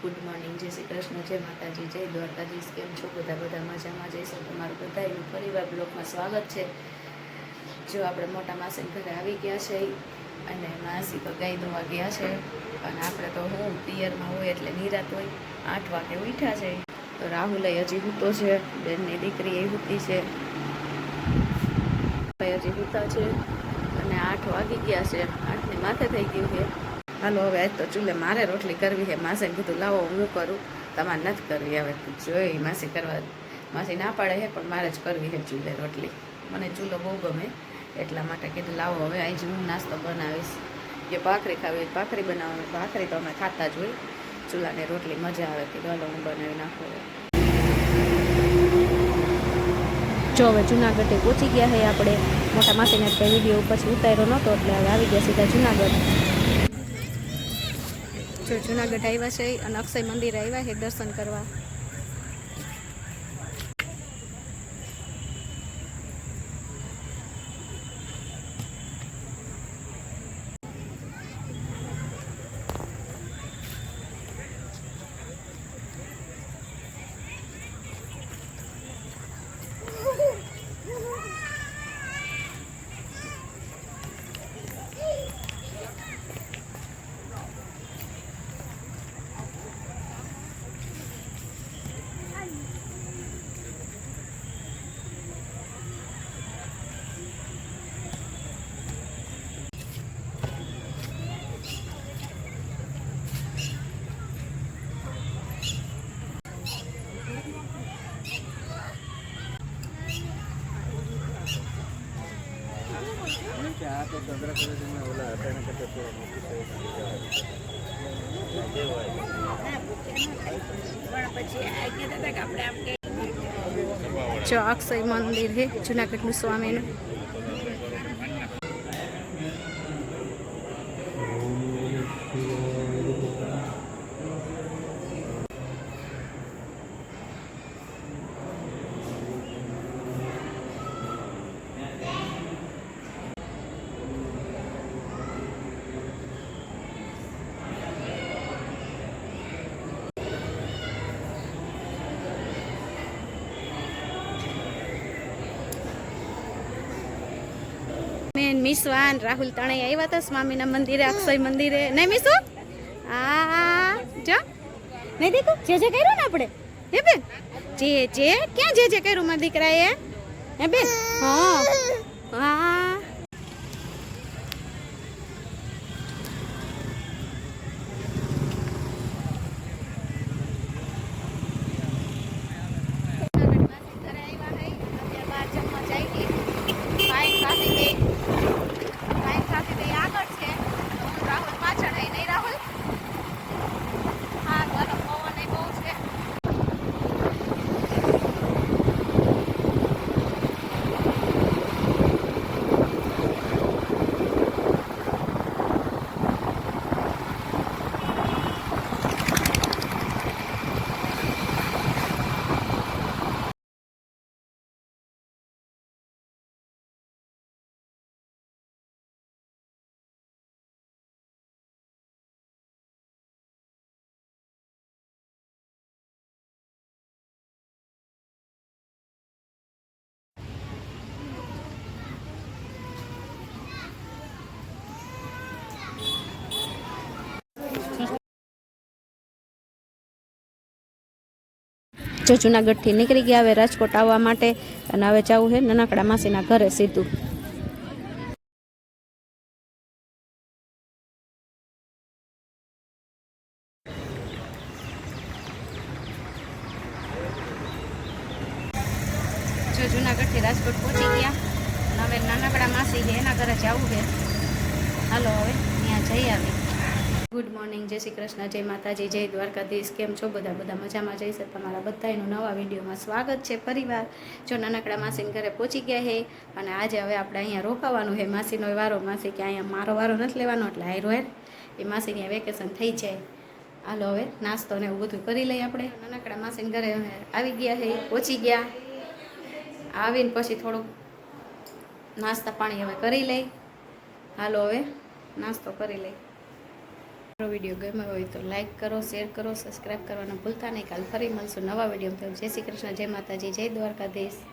Good morning, જય શ્રી કૃષ્ણ, જય માતાજી, જય દ્વારકાધીશ. કેમ છો બધા મજામાં? જઈશું તમારું બધાનું પરિવાર બ્લોકમાં સ્વાગત છે. જો આપણે મોટા માસી ઘરે આવી ગયા છે અને માસી તો ગાય દોવા ગયા છે અને આપણે તો હું પિયરમાં હોય એટલે નિરાત હોય. 8 વાગે ઉઠ્યા છે તો રાહુલ હજી સૂતો છે, બેનની દીકરી એ સૂતી છે, હજી સૂતા છે અને 8 વાગી ગયા છે. 8ની માથે થઈ ગયું છે. હાલો હવે આજ તો ચૂલે મારે રોટલી કરવી છે. માસીને કીધું લાવો હું કરું, તમારે નથી કરવી. હવે જોઈ માસી કરવા, માસી ના પાડે છે પણ મારે જ કરવી છે ચૂલે રોટલી. મને ચૂલો બહુ ગમે એટલા માટે કીધું લાવો હવે અહીં જ હું નાસ્તો બનાવીશ. કે ભાખરી ખાવી હોય ભાખરી બનાવવાની, ભાખરી તો અમે ખાતા જ હોય, ચૂલાની રોટલી મજા આવે. કીધું હાલો હું બનાવી નાખું. જો હવે જુનાગઢે પહોંચી ગયા છે આપણે. મોટા માસીને કંઈ વિડીયો પછી ઉતાર્યો નહોતો એટલે હવે આવી ગયા સીધા જુનાગઢ. જો જુનાગઢ આવ્યા છે અને અક્ષય મંદિર આવ્યા છે દર્શન કરવા. જો અક્ષય મંદિર છે જુનાગઢનું સ્વામીનું. મેન મિસવાન રાહુલ તણે આવ્યા હતા સ્વામીના મંદિરે, અક્ષય મંદિરે. નહીં મિસુ? આ જો નહીં દેખો જે કર્યું ને આપણે હે બેન, જે ક્યાં જે કર્યું મારા દીકરાએ હે બેન? હા હા જો જુનાગઢથી નીકળી ગયા હવે રાજકોટ આવવા માટે અને હવે જવું છે નાનકડા માસીના ઘરે સીધું. જો જુનાગઢથી રાજકોટ પહોંચી ગયા અને હવે નાનકડા માસી છે એના ઘરે જવું છે. હાલો હવે ત્યાં જઈ આવી. ગુડ મોર્નિંગ, જય શ્રી કૃષ્ણ, જય માતાજી, જય દ્વારકાધીશ. કેમ છો બધા મજામાં? જઈશે તમારા બધાનું નવા વિડીયોમાં સ્વાગત છે પરિવાર. જો નાનકડા માસીને ઘરે પહોંચી ગયા છે અને આજે હવે આપણે અહીંયા રોકાવાનું છે. માસીનો વારો, માસી કે અહીંયા મારો વારો નથી લેવાનો એટલે હાયરો હેર એ માસીની વેકેશન થઈ જાય. હાલો હવે નાસ્તો ને એવું બધું કરી લઈએ આપણે. નાનકડા માસીને ઘરે આવી ગયા છે, પહોંચી ગયા. આવીને પછી થોડુંક નાસ્તા પાણી હવે કરી લઈ. હાલો હવે નાસ્તો કરી લઈ. વિડીયો ગમ્યો હોય તો લાઈક કરો, શેર કરો, સબસ્ક્રાઈબ કરવાનું ભૂલતા નહીં. કાલ ફરી મળશું નવા વિડીયો. જય શ્રી કૃષ્ણ, જય માતાજી, જય દ્વારકાધીશ.